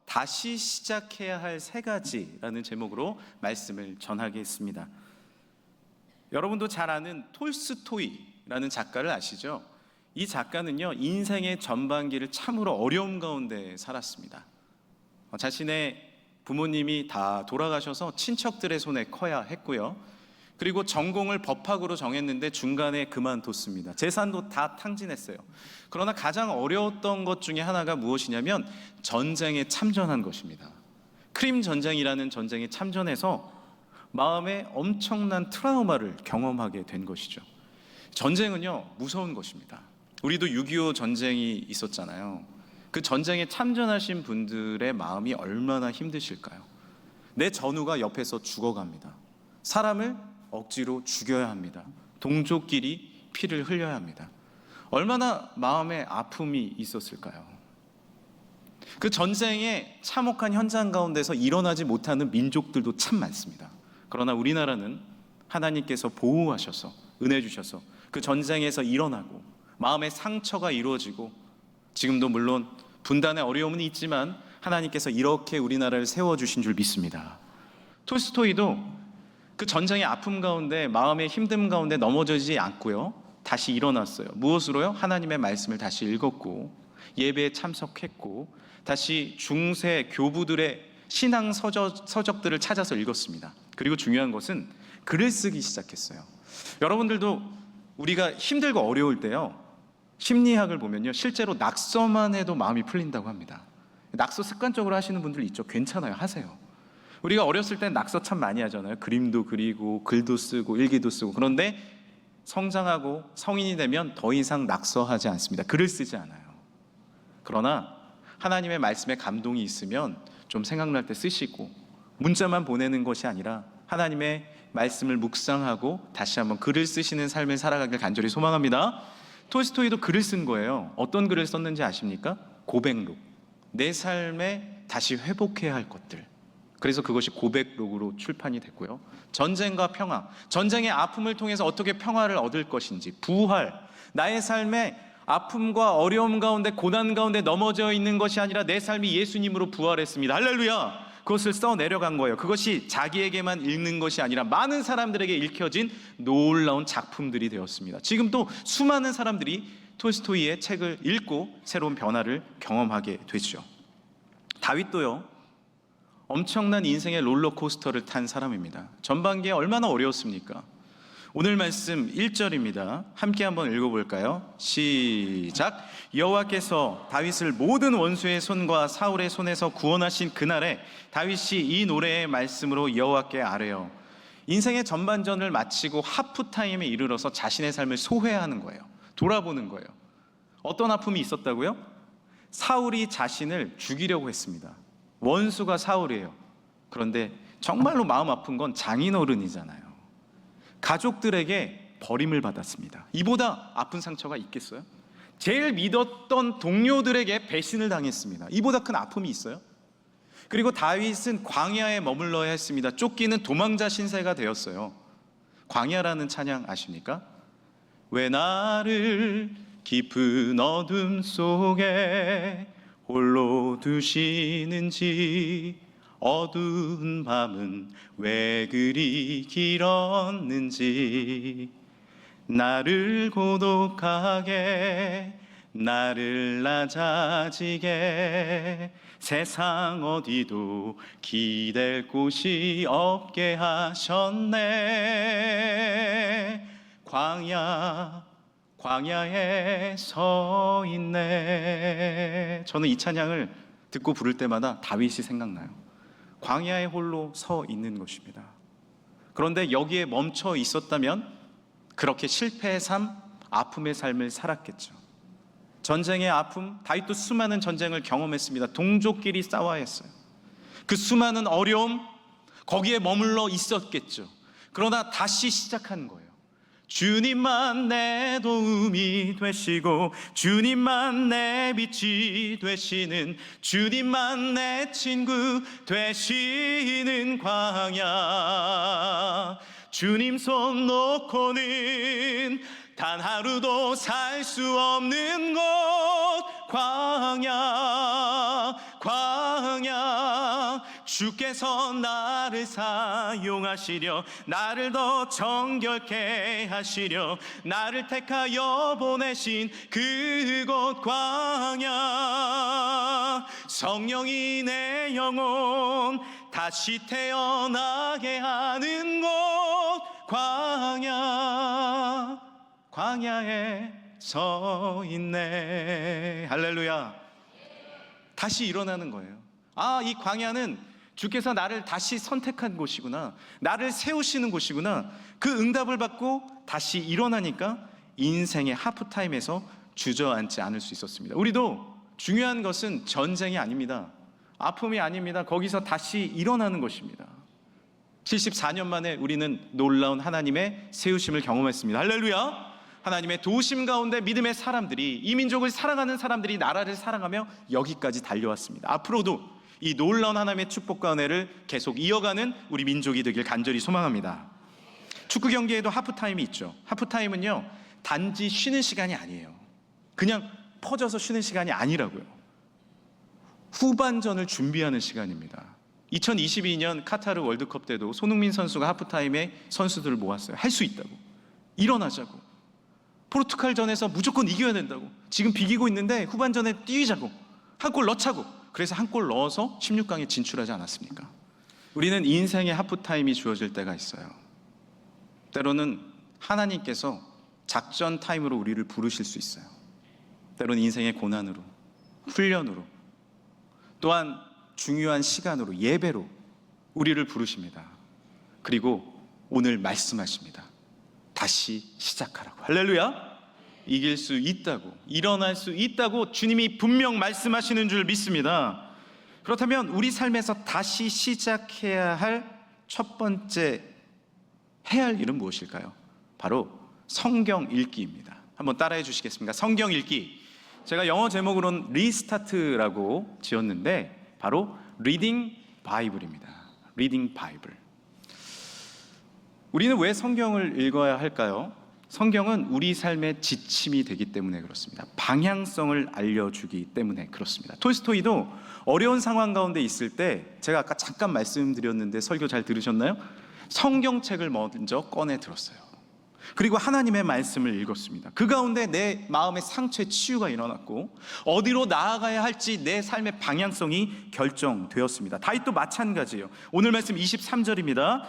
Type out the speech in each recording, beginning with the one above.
다시 시작해야 할 세 가지라는 제목으로 말씀을 전하겠습니다. 여러분도 잘 아는 톨스토이라는 작가를 아시죠? 이 작가는요, 인생의 전반기를 참으로 어려움 가운데 살았습니다. 자신의 부모님이 다 돌아가셔서 친척들의 손에 커야 했고요. 그리고 전공을 법학으로 정했는데 중간에 그만뒀습니다. 재산도 다 탕진했어요. 그러나 가장 어려웠던 것 중에 하나가 무엇이냐면 전쟁에 참전한 것입니다. 크림 전쟁이라는 전쟁에 참전해서 마음에 엄청난 트라우마를 경험하게 된 것이죠. 전쟁은요, 무서운 것입니다. 우리도 6.25 전쟁이 있었잖아요. 그 전쟁에 참전하신 분들의 마음이 얼마나 힘드실까요? 내 전우가 옆에서 죽어갑니다. 사람을 억지로 죽여야 합니다. 동족끼리 피를 흘려야 합니다. 얼마나 마음에 아픔이 있었을까요? 그 전쟁의 참혹한 현장 가운데서 일어나지 못하는 민족들도 참 많습니다. 그러나 우리나라는 하나님께서 보호하셔서 은혜 주셔서 그 전쟁에서 일어나고 마음의 상처가 이루어지고 지금도 물론 분단의 어려움은 있지만 하나님께서 이렇게 우리나라를 세워주신 줄 믿습니다. 톨스토이도 그 전쟁의 아픔 가운데 마음의 힘듦 가운데 넘어지지 않고요, 다시 일어났어요. 무엇으로요? 하나님의 말씀을 다시 읽었고 예배에 참석했고 다시 중세 교부들의 신앙 서적들을 찾아서 읽었습니다. 그리고 중요한 것은 글을 쓰기 시작했어요. 여러분들도 우리가 힘들고 어려울 때요, 심리학을 보면요, 실제로 낙서만 해도 마음이 풀린다고 합니다. 낙서 습관적으로 하시는 분들 있죠? 괜찮아요, 하세요. 우리가 어렸을 땐 낙서 참 많이 하잖아요. 그림도 그리고 글도 쓰고 일기도 쓰고. 그런데 성장하고 성인이 되면 더 이상 낙서하지 않습니다. 글을 쓰지 않아요. 그러나 하나님의 말씀에 감동이 있으면 좀 생각날 때 쓰시고, 문자만 보내는 것이 아니라 하나님의 말씀을 묵상하고 다시 한번 글을 쓰시는 삶을 살아가길 간절히 소망합니다. 톨스토이도 글을 쓴 거예요. 어떤 글을 썼는지 아십니까? 고백록. 내 삶에 다시 회복해야 할 것들. 그래서 그것이 고백록으로 출판이 됐고요. 전쟁과 평화, 전쟁의 아픔을 통해서 어떻게 평화를 얻을 것인지, 부활, 나의 삶에 아픔과 어려움 가운데 고난 가운데 넘어져 있는 것이 아니라 내 삶이 예수님으로 부활했습니다. 할렐루야! 그것을 써내려간 거예요. 그것이 자기에게만 읽는 것이 아니라 많은 사람들에게 읽혀진 놀라운 작품들이 되었습니다. 지금 또 수많은 사람들이 톨스토이의 책을 읽고 새로운 변화를 경험하게 되죠. 다윗도요, 엄청난 인생의 롤러코스터를 탄 사람입니다. 전반기에 얼마나 어려웠습니까? 오늘 말씀 1절입니다. 함께 한번 읽어볼까요? 시작! 여호와께서 다윗을 모든 원수의 손과 사울의 손에서 구원하신 그날에 다윗이 이 노래의 말씀으로 여호와께 아뢰어. 인생의 전반전을 마치고 하프타임에 이르러서 자신의 삶을 소회하는 거예요. 돌아보는 거예요. 어떤 아픔이 있었다고요? 사울이 자신을 죽이려고 했습니다. 원수가 사울이에요. 그런데 정말로 마음 아픈 건 장인어른이잖아요. 가족들에게 버림을 받았습니다. 이보다 아픈 상처가 있겠어요? 제일 믿었던 동료들에게 배신을 당했습니다. 이보다 큰 아픔이 있어요? 그리고 다윗은 광야에 머물러야 했습니다. 쫓기는 도망자 신세가 되었어요. 광야라는 찬양 아십니까? 왜 나를 깊은 어둠 속에 홀로 두시는지, 어두운 밤은 왜 그리 길었는지, 나를 고독하게, 나를 낮아지게, 세상 어디도 기댈 곳이 없게 하셨네. 광야에 서 있네. 저는 이 찬양을 듣고 부를 때마다 다윗이 생각나요. 광야에 홀로 서 있는 것입니다. 그런데 여기에 멈춰 있었다면 그렇게 실패의 삶, 아픔의 삶을 살았겠죠. 전쟁의 아픔, 다윗도 수많은 전쟁을 경험했습니다. 동족끼리 싸워야 했어요. 그 수많은 어려움, 거기에 머물러 있었겠죠. 그러나 다시 시작하는 거예요. 주님만 내 도움이 되시고, 주님만 내 빛이 되시는, 주님만 내 친구 되시는 광야, 주님 손 놓고는 단 하루도 살 수 없는 곳, 광야, 광야. 주께서 나를 사용하시려 나를 더 정결케 하시려 나를 택하여 보내신 그곳 광야 성령이 내 영혼 다시 태어나게 하는 곳 광야에 서 있네. 할렐루야. 다시 일어나는 거예요. 이 광야는 주께서 나를 다시 선택한 곳이구나, 나를 세우시는 곳이구나. 그 응답을 받고 다시 일어나니까 인생의 하프타임에서 주저앉지 않을 수 있었습니다. 우리도 중요한 것은 전쟁이 아닙니다. 아픔이 아닙니다. 거기서 다시 일어나는 것입니다. 74년 만에 우리는 놀라운 하나님의 세우심을 경험했습니다. 할렐루야. 하나님의 도우심 가운데 믿음의 사람들이, 이 민족을 사랑하는 사람들이 나라를 사랑하며 여기까지 달려왔습니다. 앞으로도 이 놀라운 하나님의 축복과 은혜를 계속 이어가는 우리 민족이 되길 간절히 소망합니다. 축구 경기에도 하프타임이 있죠. 하프타임은요, 단지 쉬는 시간이 아니에요. 그냥 퍼져서 쉬는 시간이 아니라고요. 후반전을 준비하는 시간입니다. 2022년 카타르 월드컵 때도 손흥민 선수가 하프타임에 선수들을 모았어요. 할 수 있다고, 일어나자고, 포르투갈전에서 무조건 이겨야 된다고, 지금 비기고 있는데 후반전에 뛰자고, 한 골 넣자고. 그래서 한 골 넣어서 16강에 진출하지 않았습니까? 우리는 인생의 하프타임이 주어질 때가 있어요. 때로는 하나님께서 작전 타임으로 우리를 부르실 수 있어요. 때로는 인생의 고난으로, 훈련으로, 또한 중요한 시간으로, 예배로 우리를 부르십니다. 그리고 오늘 말씀하십니다. 다시 시작하라고. 할렐루야. 이길 수 있다고, 일어날 수 있다고 주님이 분명 말씀하시는 줄 믿습니다. 그렇다면 우리 삶에서 다시 시작해야 할 첫 번째 해야 할 일은 무엇일까요? 바로 성경 읽기입니다. 한번 따라해 주시겠습니까? 성경 읽기. 제가 영어 제목으로는 리스타트라고 지었는데 바로 리딩 바이블입니다. 리딩 바이블. 우리는 왜 성경을 읽어야 할까요? 성경은 우리 삶의 지침이 되기 때문에 그렇습니다. 방향성을 알려주기 때문에 그렇습니다. 톨스토이도 어려운 상황 가운데 있을 때, 제가 아까 잠깐 말씀드렸는데 설교 잘 들으셨나요? 성경책을 먼저 꺼내 들었어요. 그리고 하나님의 말씀을 읽었습니다. 그 가운데 내 마음의 상처의 치유가 일어났고 어디로 나아가야 할지 내 삶의 방향성이 결정되었습니다. 다윗도 마찬가지예요. 오늘 말씀 23절입니다.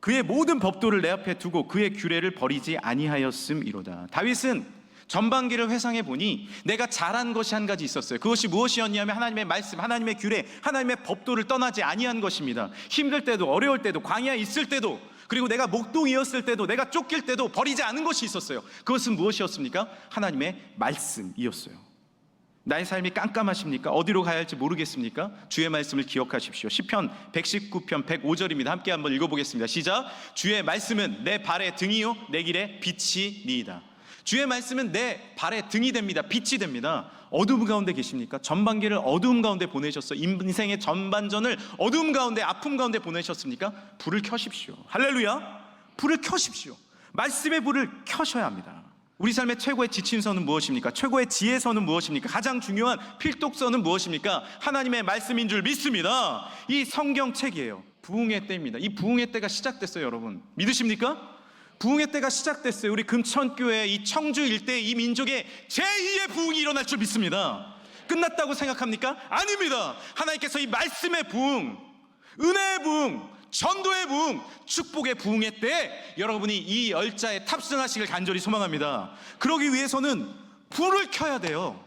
그의 모든 법도를 내 앞에 두고 그의 규례를 버리지 아니하였음이로다. 다윗은 전반기를 회상해 보니 내가 잘한 것이 한 가지 있었어요. 그것이 무엇이었냐면 하나님의 말씀, 하나님의 규례, 하나님의 법도를 떠나지 아니한 것입니다. 힘들 때도, 어려울 때도, 광야에 있을 때도, 그리고 내가 목동이었을 때도, 내가 쫓길 때도 버리지 않은 것이 있었어요. 그것은 무엇이었습니까? 하나님의 말씀이었어요. 나의 삶이 깜깜하십니까? 어디로 가야 할지 모르겠습니까? 주의 말씀을 기억하십시오. 시편 119편 105절입니다. 함께 한번 읽어보겠습니다. 시작. 주의 말씀은 내 발의 등이요 내 길의 빛이니이다. 주의 말씀은 내 발의 등이 됩니다. 빛이 됩니다. 어두움 가운데 계십니까? 전반기를 어두움 가운데 보내셨어. 인생의 전반전을 어두움 가운데, 아픔 가운데 보내셨습니까? 불을 켜십시오. 할렐루야. 불을 켜십시오. 말씀의 불을 켜셔야 합니다. 우리 삶의 최고의 지침서는 무엇입니까? 최고의 지혜서는 무엇입니까? 가장 중요한 필독서는 무엇입니까? 하나님의 말씀인 줄 믿습니다. 이 성경책이에요. 부흥의 때입니다. 이 부흥의 때가 시작됐어요. 여러분 믿으십니까? 부흥의 때가 시작됐어요. 우리 금천교회, 이 청주 일대의 이 민족의 제2의 부흥이 일어날 줄 믿습니다. 끝났다고 생각합니까? 아닙니다. 하나님께서 이 말씀의 부흥, 은혜의 부흥, 전도의 부흥, 축복의 부흥의 때 여러분이 이 열자에 탑승하시길 간절히 소망합니다. 그러기 위해서는 불을 켜야 돼요.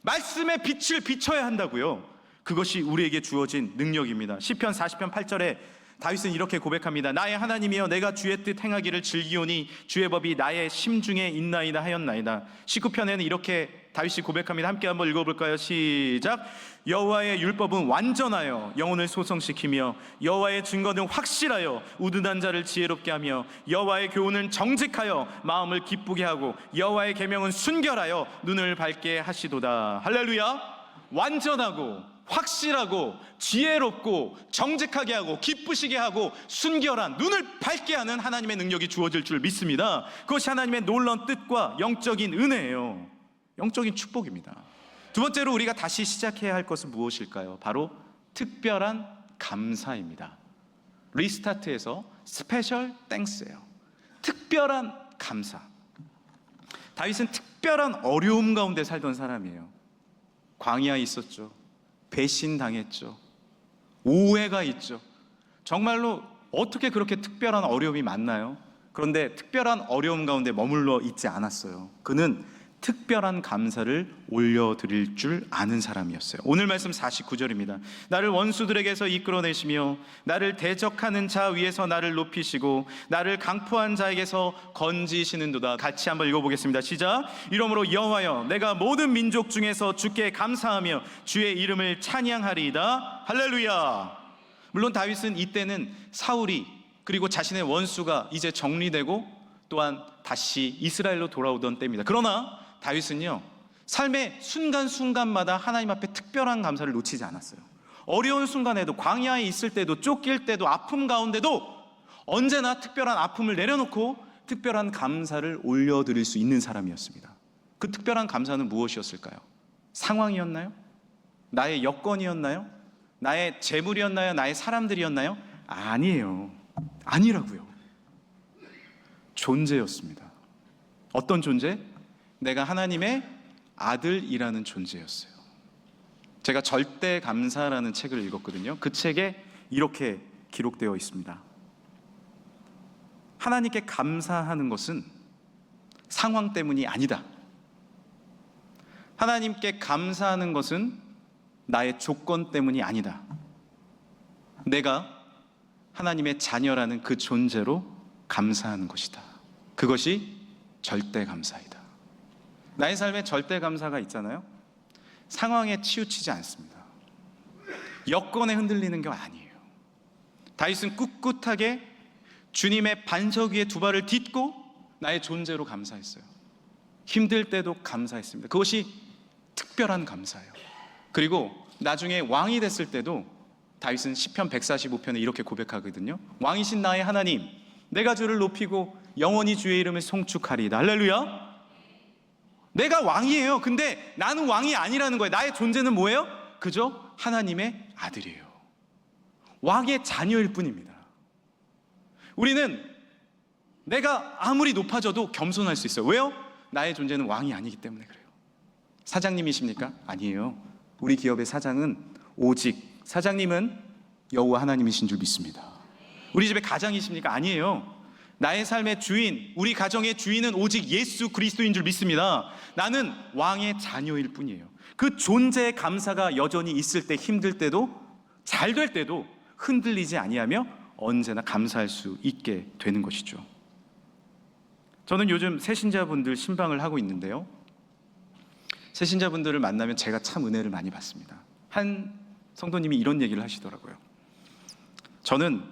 말씀의 빛을 비춰야 한다고요. 그것이 우리에게 주어진 능력입니다. 시편 40편 8절에 다윗은 이렇게 고백합니다. 나의 하나님이여 내가 주의 뜻 행하기를 즐기오니 주의 법이 나의 심중에 있나이다 하였나이다. 19편에는 이렇게 다윗이 고백합니다. 함께 한번 읽어볼까요? 시작. 여호와의 율법은 완전하여 영혼을 소성시키며 여호와의 증거는 확실하여 우둔한 자를 지혜롭게 하며 여호와의 교훈은 정직하여 마음을 기쁘게 하고 여호와의 계명은 순결하여 눈을 밝게 하시도다. 할렐루야. 완전하고 확실하고 지혜롭고 정직하게 하고 기쁘시게 하고 순결한, 눈을 밝게 하는 하나님의 능력이 주어질 줄 믿습니다. 그것이 하나님의 놀라운 뜻과 영적인 은혜예요. 영적인 축복입니다. 두 번째로 우리가 다시 시작해야 할 것은 무엇일까요? 바로 특별한 감사입니다. 리스타트에서 스페셜 땡스예요. 특별한 감사. 다윗은 특별한 어려움 가운데 살던 사람이에요. 광야에 있었죠. 배신당했죠. 오해가 있죠. 정말로 어떻게 그렇게 특별한 어려움이 많나요? 그런데 특별한 어려움 가운데 머물러 있지 않았어요. 그는 특별한 감사를 올려드릴 줄 아는 사람이었어요. 오늘 말씀 49절입니다. 나를 원수들에게서 이끌어내시며 나를 대적하는 자 위에서 나를 높이시고 나를 강포한 자에게서 건지시는도다. 같이 한번 읽어보겠습니다. 시작. 이러므로 여호와여, 내가 모든 민족 중에서 주께 감사하며 주의 이름을 찬양하리이다. 할렐루야. 물론 다윗은 이때는 사울이 그리고 자신의 원수가 이제 정리되고 또한 다시 이스라엘로 돌아오던 때입니다. 그러나 다윗은요, 삶의 순간순간마다 하나님 앞에 특별한 감사를 놓치지 않았어요. 어려운 순간에도, 광야에 있을 때도, 쫓길 때도, 아픔 가운데도 언제나 특별한 아픔을 내려놓고 특별한 감사를 올려드릴 수 있는 사람이었습니다. 그 특별한 감사는 무엇이었을까요? 상황이었나요? 나의 여건이었나요? 나의 재물이었나요? 나의 사람들이었나요? 아니에요. 아니라고요. 존재였습니다. 어떤 존재? 내가 하나님의 아들이라는 존재였어요. 제가 절대 감사라는 책을 읽었거든요. 그 책에 이렇게 기록되어 있습니다. 하나님께 감사하는 것은 상황 때문이 아니다. 하나님께 감사하는 것은 나의 조건 때문이 아니다. 내가 하나님의 자녀라는 그 존재로 감사하는 것이다. 그것이 절대 감사이다. 나의 삶에 절대 감사가 있잖아요. 상황에 치우치지 않습니다. 여건에 흔들리는 게 아니에요. 다윗은 꿋꿋하게 주님의 반석 위에 두 발을 딛고 나의 존재로 감사했어요. 힘들 때도 감사했습니다. 그것이 특별한 감사예요. 그리고 나중에 왕이 됐을 때도 다윗은 시편 145편에 이렇게 고백하거든요. 왕이신 나의 하나님, 내가 주를 높이고 영원히 주의 이름을 송축하리이다. 할렐루야. 내가 왕이에요. 근데 나는 왕이 아니라는 거예요. 나의 존재는 뭐예요? 그저 하나님의 아들이에요. 왕의 자녀일 뿐입니다. 우리는 내가 아무리 높아져도 겸손할 수 있어요. 왜요? 나의 존재는 왕이 아니기 때문에 그래요. 사장님이십니까? 아니에요. 우리 기업의 사장은 오직 사장님은 여호와 하나님이신 줄 믿습니다. 우리 집의 가장이십니까? 아니에요. 나의 삶의 주인, 우리 가정의 주인은 오직 예수 그리스도인 줄 믿습니다. 나는 왕의 자녀일 뿐이에요. 그 존재의 감사가 여전히 있을 때, 힘들 때도, 잘 될 때도 흔들리지 아니하며 언제나 감사할 수 있게 되는 것이죠. 저는 요즘 새신자분들 신방을 하고 있는데요, 새신자분들을 만나면 제가 참 은혜를 많이 받습니다. 한 성도님이 이런 얘기를 하시더라고요. 저는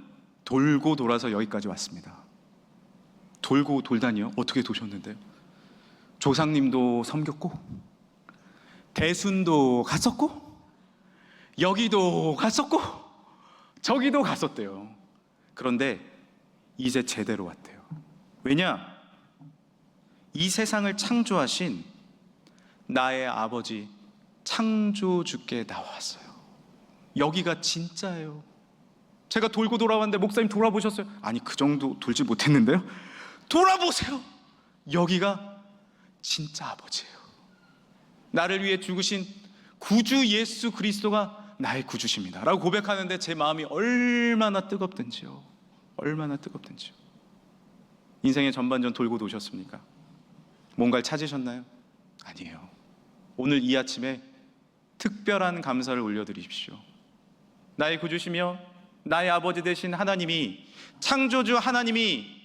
돌고 돌아서 여기까지 왔습니다. 돌고 돌다니요? 어떻게 도셨는데요? 조상님도 섬겼고, 대순도 갔었고, 여기도 갔었고, 저기도 갔었대요. 그런데 이제 제대로 왔대요. 왜냐? 이 세상을 창조하신 나의 아버지 창조주께 나왔어요. 여기가 진짜예요. 제가 돌고 돌아왔는데 목사님 돌아보셨어요? 아니, 그 정도 돌지 못했는데요. 돌아보세요. 여기가 진짜 아버지예요. 나를 위해 죽으신 구주 예수 그리스도가 나의 구주십니다 라고 고백하는데 제 마음이 얼마나 뜨겁든지요. 얼마나 뜨겁든지요. 인생의 전반전 돌고 도셨습니까? 뭔가를 찾으셨나요? 아니에요. 오늘 이 아침에 특별한 감사를 올려드리십시오. 나의 구주시며 나의 아버지 되신 하나님이, 창조주 하나님이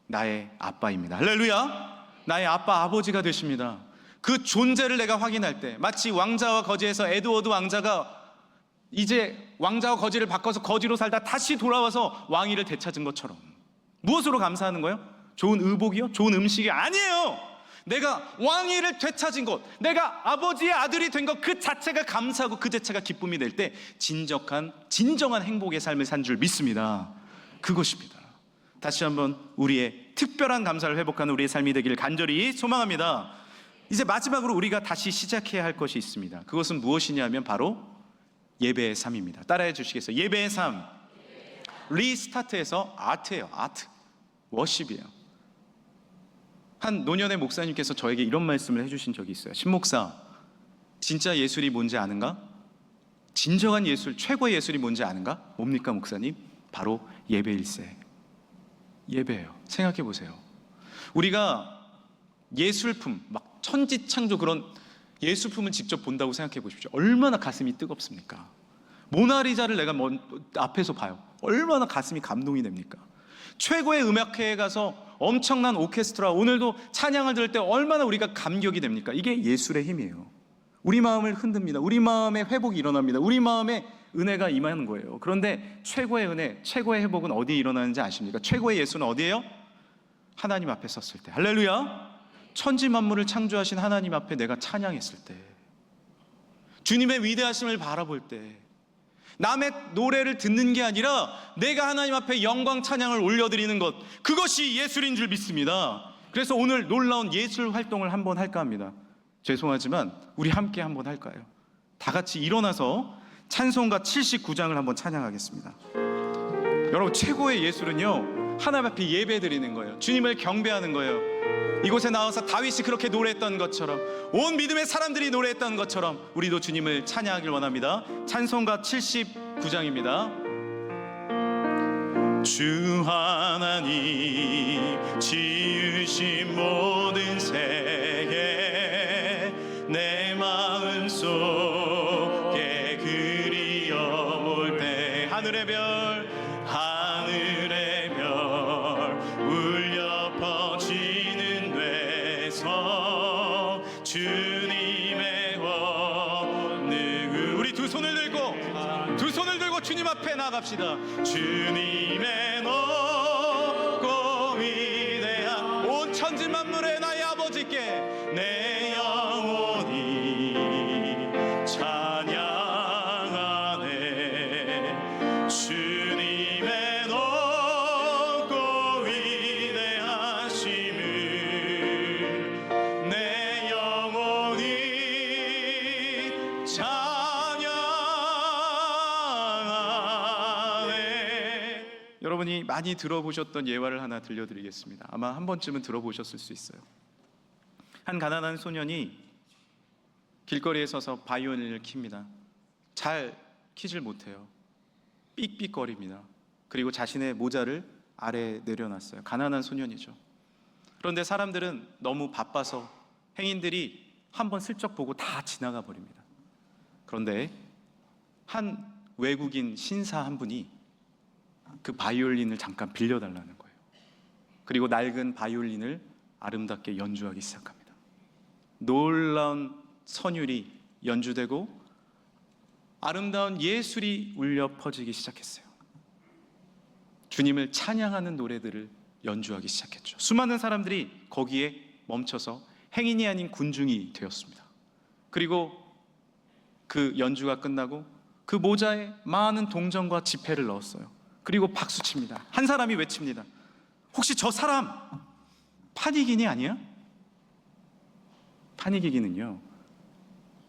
나의 아빠입니다. 할렐루야. 나의 아빠, 아버지가 되십니다. 그 존재를 내가 확인할 때, 마치 왕자와 거지에서 에드워드 왕자가 이제 왕자와 거지를 바꿔서 거지로 살다 다시 돌아와서 왕위를 되찾은 것처럼. 무엇으로 감사하는 거예요? 좋은 의복이요? 좋은 음식이 아니에요. 내가 왕위를 되찾은 것, 내가 아버지의 아들이 된 것 그 자체가 감사하고 그 자체가 기쁨이 될 때 진정한 행복의 삶을 산 줄 믿습니다. 그것입니다. 다시 한번 우리의 특별한 감사를 회복하는 우리의 삶이 되기를 간절히 소망합니다. 이제 마지막으로 우리가 다시 시작해야 할 것이 있습니다. 그것은 무엇이냐면 바로 예배의 삶입니다. 따라해 주시겠어요? 예배의 삶. 리스타트에서 아트예요. 아트. 워십이에요. 한 노년의 목사님께서 저에게 이런 말씀을 해주신 적이 있어요. 신목사, 진짜 예술이 뭔지 아는가? 진정한 예술, 최고의 예술이 뭔지 아는가? 뭡니까 목사님? 바로 예배일세. 예배예요. 생각해 보세요. 우리가 예술품, 막 천지창조 그런 예술품을 직접 본다고 생각해 보십시오. 얼마나 가슴이 뜨겁습니까? 모나리자를 내가 앞에서 봐요. 얼마나 가슴이 감동이 됩니까? 최고의 음악회에 가서 엄청난 오케스트라, 오늘도 찬양을 들을 때 얼마나 우리가 감격이 됩니까? 이게 예술의 힘이에요. 우리 마음을 흔듭니다. 우리 마음에 회복이 일어납니다. 우리 마음에 은혜가 임하는 거예요. 그런데 최고의 은혜, 최고의 회복은 어디에 일어나는지 아십니까? 최고의 예수는 어디예요? 하나님 앞에 섰을 때. 할렐루야. 천지 만물을 창조하신 하나님 앞에 내가 찬양했을 때, 주님의 위대하심을 바라볼 때, 남의 노래를 듣는 게 아니라 내가 하나님 앞에 영광 찬양을 올려드리는 것, 그것이 예술인 줄 믿습니다. 그래서 오늘 놀라운 예술 활동을 한번 할까 합니다. 죄송하지만 우리 함께 한번 할까요? 다 같이 일어나서 찬송가 79장을 한번 찬양하겠습니다. 여러분, 최고의 예술은요, 하나님 앞에 예배드리는 거예요. 주님을 경배하는 거예요. 이곳에 나와서 다윗이 그렇게 노래했던 것처럼, 온 믿음의 사람들이 노래했던 것처럼 우리도 주님을 찬양하길 원합니다. 찬송가 79장입니다. 주 하나님 지으신 모든 세계 내 마음속에 그리워올 때, 하늘의 별 울려 퍼지는 데서 주님의 원능, 우리 두 손을 들고 주님 앞에 나갑시다. 주님의 높고 위대한 온 천지 만물의 나의 아버지께 내 영혼이 찬양하네. 주님의 높고 위대하심을 내 영혼이 찬양하네. 여러분이 많이 들어보셨던 예화를 하나 들려드리겠습니다. 아마 한 번쯤은 들어보셨을 수 있어요. 한 가난한 소년이 길거리에 서서 바이올린을 킵니다. 잘 키질 못해요. 삑삑거립니다. 그리고 자신의 모자를 아래에 내려놨어요. 가난한 소년이죠. 그런데 사람들은 너무 바빠서, 행인들이 한번 슬쩍 보고 다 지나가 버립니다. 그런데 한 외국인 신사 한 분이 그 바이올린을 잠깐 빌려달라는 거예요. 그리고 낡은 바이올린을 아름답게 연주하기 시작합니다. 놀라운 선율이 연주되고 아름다운 예술이 울려 퍼지기 시작했어요. 주님을 찬양하는 노래들을 연주하기 시작했죠. 수많은 사람들이 거기에 멈춰서 행인이 아닌 군중이 되었습니다. 그리고 그 연주가 끝나고 그 모자에 많은 동전과 지폐를 넣었어요. 그리고 박수칩니다. 한 사람이 외칩니다. 혹시 저 사람 파니기니 아니야? 파니기기는요,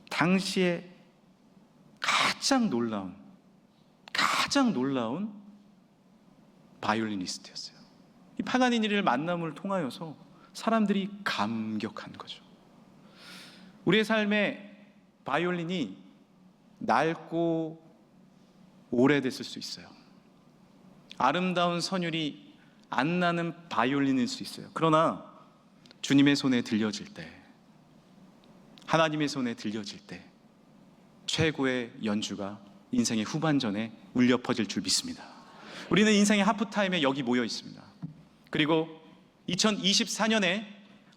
당시에 가장 놀라운 바이올리니스트였어요. 이 파가니니를 만남을 통하여서 사람들이 감격한 거죠. 우리의 삶에 바이올린이 낡고 오래됐을 수 있어요. 아름다운 선율이 안 나는 바이올린일 수 있어요. 그러나 주님의 손에 들려질 때, 하나님의 손에 들려질 때 최고의 연주가 인생의 후반전에 울려 퍼질 줄 믿습니다. 우리는 인생의 하프타임에 여기 모여 있습니다. 그리고 2024년에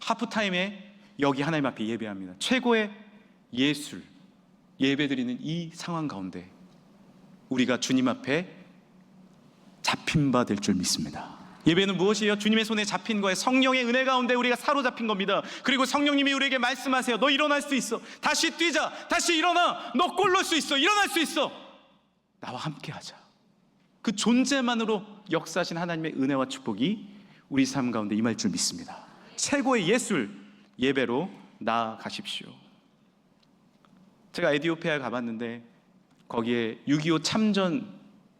하프타임에 여기 하나님 앞에 예배합니다. 최고의 예술, 예배드리는 이 상황 가운데 우리가 주님 앞에 잡힌 바 될 줄 믿습니다. 예배는 무엇이에요? 주님의 손에 잡힌 거예요. 성령의 은혜 가운데 우리가 사로잡힌 겁니다. 그리고 성령님이 우리에게 말씀하세요. 너 일어날 수 있어. 다시 뛰자. 다시 일어나. 너 골 넣을 수 있어. 일어날 수 있어. 나와 함께 하자. 그 존재만으로 역사하신 하나님의 은혜와 축복이 우리 삶 가운데 임할 줄 믿습니다. 최고의 예술 예배로 나아가십시오. 제가 에티오피아에 가봤는데 거기에 6.25 참전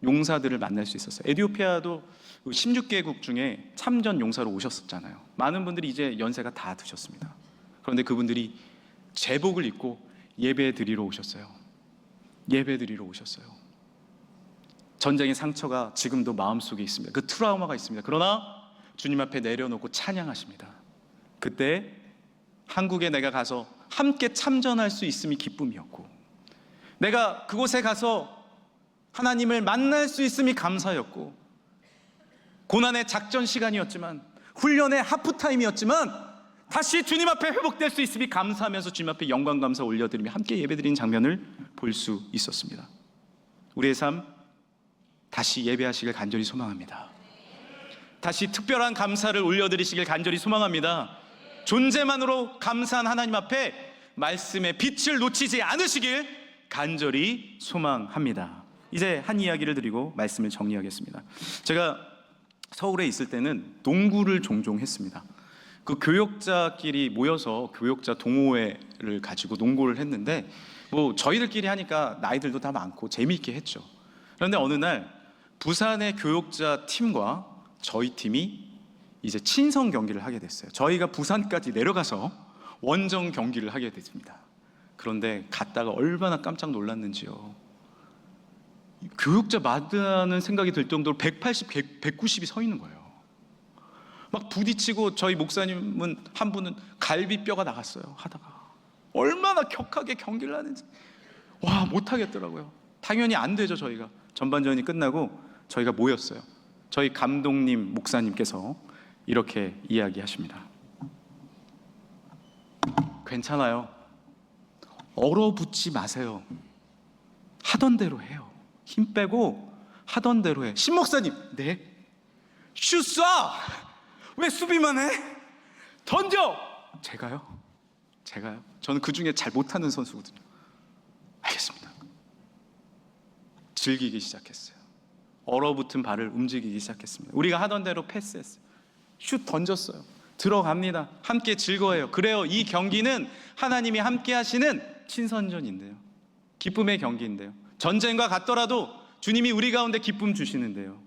용사들을 만날 수 있었어요. 에티오피아도 16개국 중에 참전 용사로 오셨었잖아요. 많은 분들이 이제 연세가 다 드셨습니다. 그런데 그분들이 제복을 입고 예배 드리러 오셨어요. 예배 드리러 오셨어요. 전쟁의 상처가 지금도 마음속에 있습니다. 그 트라우마가 있습니다. 그러나 주님 앞에 내려놓고 찬양하십니다. 그때 한국에 내가 가서 함께 참전할 수 있음이 기쁨이었고, 내가 그곳에 가서 하나님을 만날 수 있음이 감사였고, 고난의 작전 시간이었지만, 훈련의 하프타임이었지만 다시 주님 앞에 회복될 수 있음이 감사하면서 주님 앞에 영광 감사 올려드리며 함께 예배드리는 장면을 볼 수 있었습니다. 우리의 삶 다시 예배하시길 간절히 소망합니다. 다시 특별한 감사를 올려드리시길 간절히 소망합니다. 존재만으로 감사한 하나님 앞에 말씀의 빛을 놓치지 않으시길 간절히 소망합니다. 이제 한 이야기를 드리고 말씀을 정리하겠습니다. 제가 서울에 있을 때는 농구를 종종 했습니다. 그 교역자끼리 모여서 교역자 동호회를 가지고 농구를 했는데, 뭐 저희들끼리 하니까 나이들도 다 많고 재미있게 했죠. 그런데 어느 날 부산의 교역자 팀과 저희 팀이 이제 친선 경기를 하게 됐어요. 저희가 부산까지 내려가서 원정 경기를 하게 됐습니다. 그런데 갔다가 얼마나 깜짝 놀랐는지요. 교역자 맞다는 생각이 들 정도로 180, 190이 서 있는 거예요. 막 부딪히고, 저희 목사님은 한 분은 갈비뼈가 나갔어요. 하다가 얼마나 격하게 경기를 하는지 와, 못하겠더라고요. 당연히 안 되죠. 저희가 전반전이 끝나고 저희가 모였어요. 저희 감독님 목사님께서 이렇게 이야기하십니다. 괜찮아요. 얼어붙지 마세요. 하던 대로 해요. 힘 빼고 하던 대로 해. 신 목사님, 네? 슛 쏴! 왜 수비만 해? 던져! 제가요? 저는 그 중에 잘 못하는 선수거든요. 알겠습니다. 즐기기 시작했어요. 얼어붙은 발을 움직이기 시작했습니다. 우리가 하던 대로 패스했어요. 슛 던졌어요. 들어갑니다. 함께 즐거워해요. 그래요. 이 경기는 하나님이 함께 하시는 친선전인데요. 기쁨의 경기인데요. 전쟁과 같더라도 주님이 우리 가운데 기쁨 주시는데요.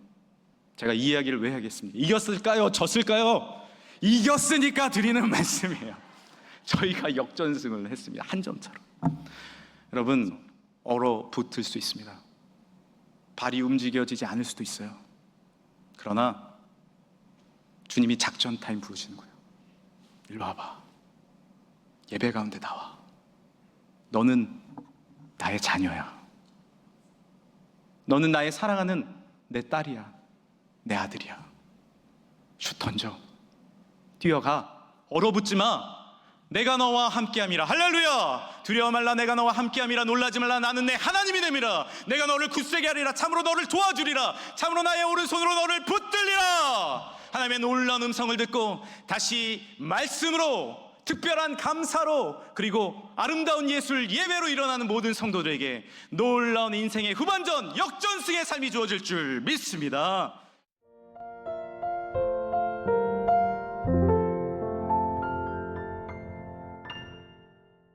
제가 이 이야기를 왜 하겠습니까? 이겼을까요? 졌을까요? 이겼으니까 드리는 말씀이에요. 저희가 역전승을 했습니다. 한 점차로. 여러분, 얼어붙을 수 있습니다. 발이 움직여지지 않을 수도 있어요. 그러나 주님이 작전 타임 부르시는 거예요. 일로 와봐. 예배 가운데 나와. 너는 나의 자녀야. 너는 나의 사랑하는 내 딸이야. 내 아들이야. 슛 던져. 뛰어가. 얼어붙지 마. 내가 너와 함께함이라. 할렐루야. 두려워 말라. 내가 너와 함께함이라. 놀라지 말라. 나는 내 하나님이 됨이라. 내가 너를 굳세게 하리라. 참으로 너를 도와주리라. 참으로 나의 오른손으로 너를 붙들리라. 하나님의 놀라운 음성을 듣고 다시 말씀으로, 특별한 감사로, 그리고 아름다운 예술 예배로 일어나는 모든 성도들에게 놀라운 인생의 후반전 역전승의 삶이 주어질 줄 믿습니다.